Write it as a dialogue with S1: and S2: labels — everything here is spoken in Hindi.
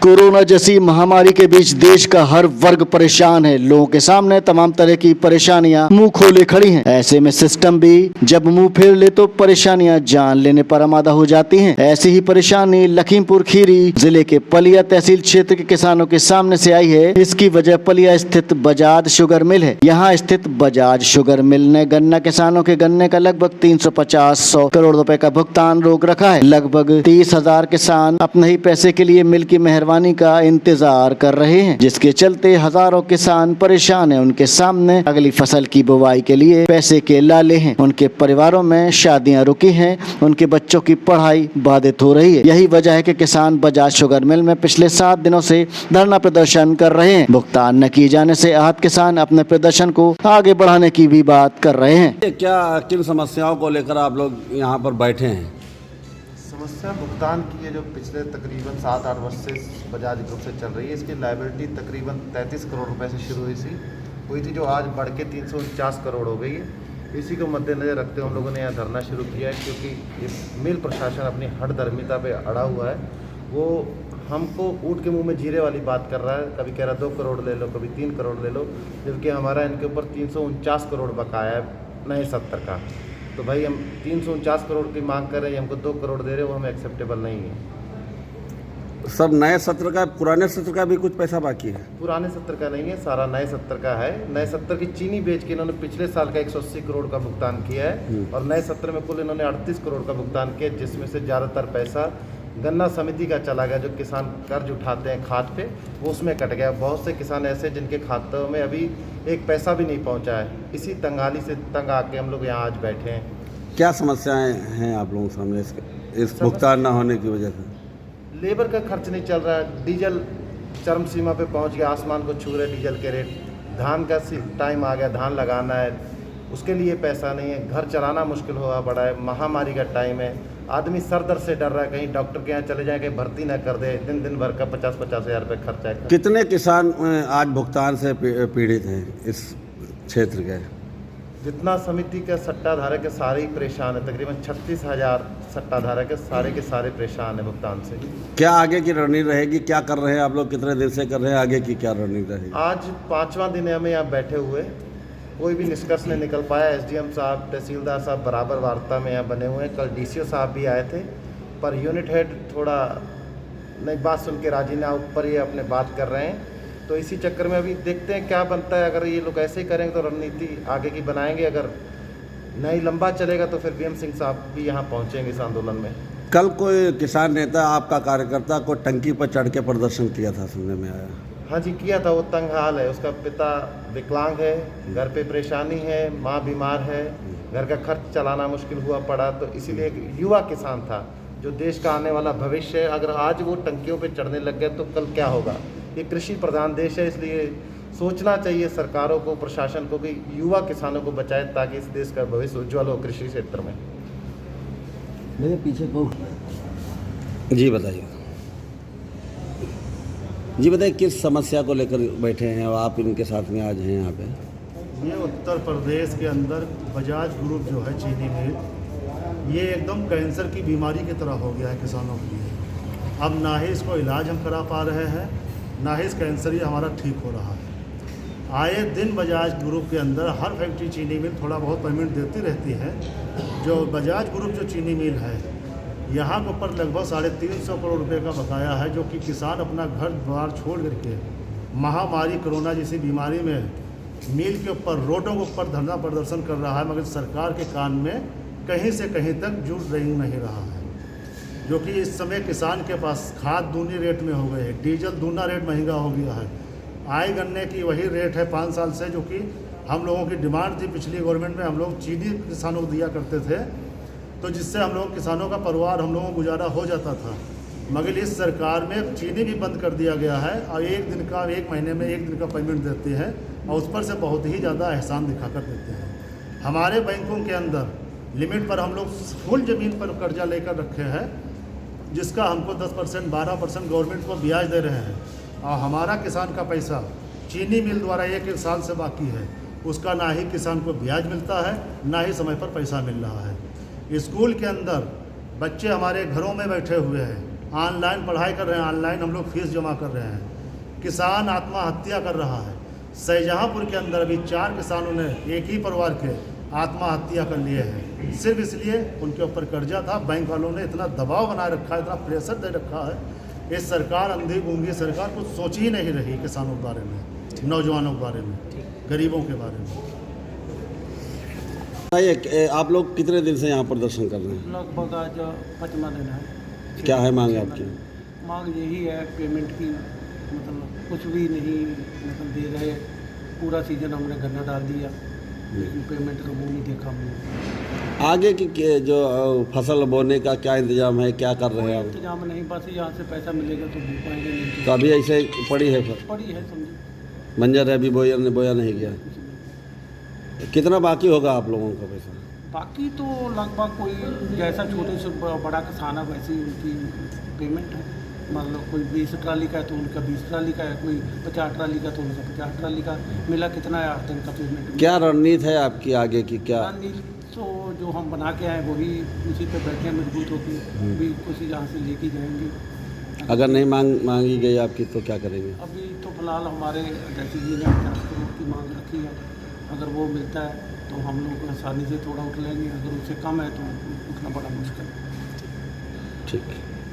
S1: कोरोना जैसी महामारी के बीच देश का हर वर्ग परेशान है। लोगों के सामने तमाम तरह की परेशानियां मुंह खोले खड़ी हैं। ऐसे में सिस्टम भी जब मुंह फेर ले तो परेशानियां जान लेने पर आमादा हो जाती हैं। ऐसी ही परेशानी लखीमपुर खीरी जिले के पलिया तहसील क्षेत्र के किसानों के सामने से आई है। इसकी वजह पलिया स्थित बजाज शुगर मिल है। यहाँ स्थित बजाज शुगर मिल ने गन्ना किसानों के गन्ने का लगभग 350 करोड़ रुपए का भुगतान रोक रखा है। लगभग 30,000 किसान अपने ही पैसे के लिए मिल की मेहरबानी का इंतजार कर रहे हैं, जिसके चलते हजारों किसान परेशान हैं। उनके सामने अगली फसल की बुवाई के लिए पैसे के लाले हैं। उनके परिवारों में शादियां रुकी हैं, उनके बच्चों की पढ़ाई बाधित हो रही है। यही वजह है कि किसान बजाज शुगर मिल में पिछले 7 दिनों से धरना प्रदर्शन कर रहे हैं। भुगतान न किए जाने से आहत किसान अपने प्रदर्शन को आगे बढ़ाने की भी बात कर रहे हैं।
S2: क्या किन समस्याओं को लेकर आप लोग यहाँ पर बैठे हैं?
S3: समस्या भुगतान की है, जो पिछले तकरीबन 7-8 वर्ष से बजाज ग्रुप से चल रही है। इसकी लायबिलिटी तकरीबन 33 करोड़ रुपए से शुरू हुई थी जो आज बढ़ के 349 करोड़ हो गई है। इसी को मद्देनज़र रखते हुए हम लोगों ने यहाँ धरना शुरू किया है, क्योंकि ये मिल प्रशासन अपनी हठधर्मिता पे अड़ा हुआ है। वो हमको ऊँट के मुंह में जीरे वाली बात कर रहा है। कभी कह रहा 2 करोड़ ले लो, कभी 3 करोड़ ले लो, जबकि हमारा इनके ऊपर 349 करोड़ बकाया है नए 70 का। तो भाई हम 349 करोड़ की मांग कर रहे हैं, हमको 2 करोड़ दे रहे हो, वो हमें एक्सेप्टेबल नहीं है।
S2: सब नए सत्र का, पुराने सत्र का भी कुछ पैसा बाकी है?
S3: पुराने सत्र का नहीं है, सारा नए सत्र का है। नए सत्र की चीनी बेच के इन्होंने पिछले साल का 180 करोड़ का भुगतान किया है, और नए सत्र में कुल इन्होंने 38 करोड़ का भुगतान किया, जिसमें से ज़्यादातर पैसा गन्ना समिति का चला गया। जो किसान कर्ज उठाते हैं खाद पे, वो उसमें कट गया। बहुत से किसान ऐसे जिनके खातों में अभी एक पैसा भी नहीं पहुंचा है। इसी तंगाली से तंग आके हम लोग यहाँ आज बैठे हैं।
S2: क्या समस्याएं हैं आप लोगों के सामने इस भुगतान न होने की वजह से?
S3: लेबर का खर्च नहीं चल रहा है, डीजल चरम सीमा पे पहुंच गया, आसमान को छू रहे डीजल के रेट। धान का टाइम आ गया, धान लगाना है, उसके लिए पैसा नहीं है। घर चलाना मुश्किल हुआ पड़ा है, महामारी का टाइम है। आदमी सर दर्द से डर रहा है, कहीं डॉक्टर के यहाँ चले जाए, कहीं भर्ती ना कर दे। दिन भर का 50-50 हज़ार रुपये खर्चा है।
S2: कितने किसान आज भुगतान से पीड़ित हैं इस क्षेत्र के?
S3: जितना समिति के सट्टा धारक के सारे ही परेशान है। तकरीबन 36,000 सट्टा धारक के सारे परेशान है भुगतान से।
S2: क्या आगे की रणनीति रहेगी? क्या कर रहे हैं आप लोग? कितने दिन से कर रहे हैं? आगे की क्या रणनीति रहेगी?
S3: आज 5वां दिन है हमें यहाँ बैठे हुए, कोई भी निष्कर्ष नहीं निकल पाया। एसडीएम साहब, तहसीलदार साहब बराबर वार्ता में यहाँ बने हुए हैं। कल डीसीओ साहब भी आए थे, पर यूनिट हेड थोड़ा नई बात सुन के राजी ना, ऊपर ये अपने बात कर रहे हैं। तो इसी चक्कर में अभी देखते हैं क्या बनता है। अगर ये लोग ऐसे ही करेंगे तो रणनीति आगे की बनाएंगे, अगर नहीं लंबा चलेगा तो फिर बीएम सिंह साहब भी यहाँ पहुँचेंगे इस आंदोलन में।
S2: कल कोई किसान नेता, आपका कार्यकर्ता को टंकी पर चढ़ के प्रदर्शन किया था, सुनने में आया।
S3: हाँ जी, किया था। वो तंग हाल है, उसका पिता विकलांग है, घर पे परेशानी है, माँ बीमार है, घर का खर्च चलाना मुश्किल हुआ पड़ा। तो इसीलिए एक युवा किसान था जो देश का आने वाला भविष्य है। अगर आज वो टंकियों पे चढ़ने लग गए तो कल क्या होगा? ये कृषि प्रधान देश है, इसलिए सोचना चाहिए सरकारों को, प्रशासन को, कि युवा किसानों को बचाए, ताकि इस देश का भविष्य उज्ज्वल हो कृषि क्षेत्र में।
S2: मेरे पीछे को जी बताइए। जी बताइए, किस समस्या को लेकर बैठे हैं और आप इनके साथ में आज हैं यहाँ पे?
S4: ये उत्तर प्रदेश के अंदर बजाज ग्रुप जो है चीनी मिल, ये एकदम कैंसर की बीमारी की तरह हो गया है किसानों के लिए। अब ना ही इसको इलाज हम करा पा रहे हैं, ना ही इस कैंसर ये हमारा ठीक हो रहा है। आए दिन बजाज ग्रुप के अंदर हर फैक्ट्री चीनी मिल थोड़ा बहुत पेमेंट देती रहती है। जो बजाज ग्रुप जो चीनी मिल है, यहाँ के ऊपर लगभग 350 करोड़ रुपए का बकाया है, जो कि किसान अपना घर द्वार छोड़ करके महामारी कोरोना जैसी बीमारी में मिल के ऊपर, रोडों के ऊपर धरना प्रदर्शन कर रहा है, मगर सरकार के कान में कहीं से कहीं तक जुड़ नहीं रहा है। जो कि इस समय किसान के पास खाद दूनी रेट में हो गए है, डीजल दूना रेट महंगा हो गया है। आय गन्ने की वही रेट है 5 साल से, जो कि हम लोगों की डिमांड थी। पिछली गवर्नमेंट में हम लोग चीनी किसानों को दिया करते थे, तो जिससे हम लोग किसानों का परिवार, हम लोगों को गुजारा हो जाता था। मगर इस सरकार में चीनी भी बंद कर दिया गया है, और 1 महीने में 1 दिन का पेमेंट देते हैं, और उस पर से बहुत ही ज़्यादा एहसान दिखाकर देते हैं। हमारे बैंकों के अंदर लिमिट पर हम लोग फुल ज़मीन पर कर्जा लेकर रखे हैं, जिसका हमको 10% 12% गवर्नमेंट को ब्याज दे रहे हैं, और हमारा किसान का पैसा चीनी मिल द्वारा 1 साल से बाकी है। उसका ना ही किसान को ब्याज मिलता है, ना ही समय पर पैसा मिल रहा है। स्कूल के अंदर बच्चे हमारे घरों में बैठे हुए हैं, ऑनलाइन पढ़ाई कर रहे हैं, ऑनलाइन हम लोग फीस जमा कर रहे हैं। किसान आत्महत्या कर रहा है। शाहजहाँपुर के अंदर अभी 4 किसानों ने एक ही परिवार के आत्महत्या कर लिए हैं, सिर्फ इसलिए उनके ऊपर कर्जा था। बैंक वालों ने इतना दबाव बनाए रखा है, इतना प्रेशर दे रखा है। इस सरकार, अंधी गूंगी सरकार, कुछ सोच ही नहीं रही किसानों के बारे में, नौजवानों के बारे में, गरीबों के बारे में।
S2: आप लोग कितने दिन से यहाँ प्रदर्शन कर रहे हैं?
S5: लगभग आज 5वां दिन है।
S2: क्या है मांग आपकी?
S5: मांग यही है पेमेंट की, मतलब कुछ भी नहीं मतलब दे रहे। पूरा सीजन हमने गन्ना डाल दिया, लेकिन पेमेंट का मुँह नहीं देखा हमने।
S2: आगे की जो फसल बोने का क्या इंतजाम है, क्या कर रहे हैं आप?
S5: इंतजाम नहीं, बस यहाँ से पैसा मिलेगा तो बो पाएंगे, नहीं
S2: तो अभी ऐसे पड़ी है फसल,
S5: पड़ी है समझे,
S2: बंजर है, अभी बोया नहीं गया।
S5: कुछ नहीं।
S2: कितना बाकी होगा आप लोगों का पैसा?
S5: बाकी तो लगभग कोई जैसा छोटे से बड़ा किसान है वैसी उनकी पेमेंट है। मतलब कोई 20 ट्राली का है तो उनका 20 ट्राली का है, कोई 50 ट्राली का तो उनका 50 ट्राली का मिला। कितना है 8 दिन का पेमेंट।
S2: क्या रणनीति है आपकी आगे की? क्या
S5: रणनीति तो जो हम बना के आए वही उसी पे बैठे हैं मजबूत होकर, भी कुछ यहाँ से लेके जाएंगे।
S2: अगर नहीं मांगी गई आपकी तो क्या करेंगे?
S5: अभी तो फिलहाल हमारे डीसी जी ने 50 करोड़ की मांग रखी है। अगर वो मिलता है तो हम लोग आसानी से थोड़ा उठ लेंगे, अगर उससे कम है तो उठना बड़ा मुश्किल है।
S2: ठीक है।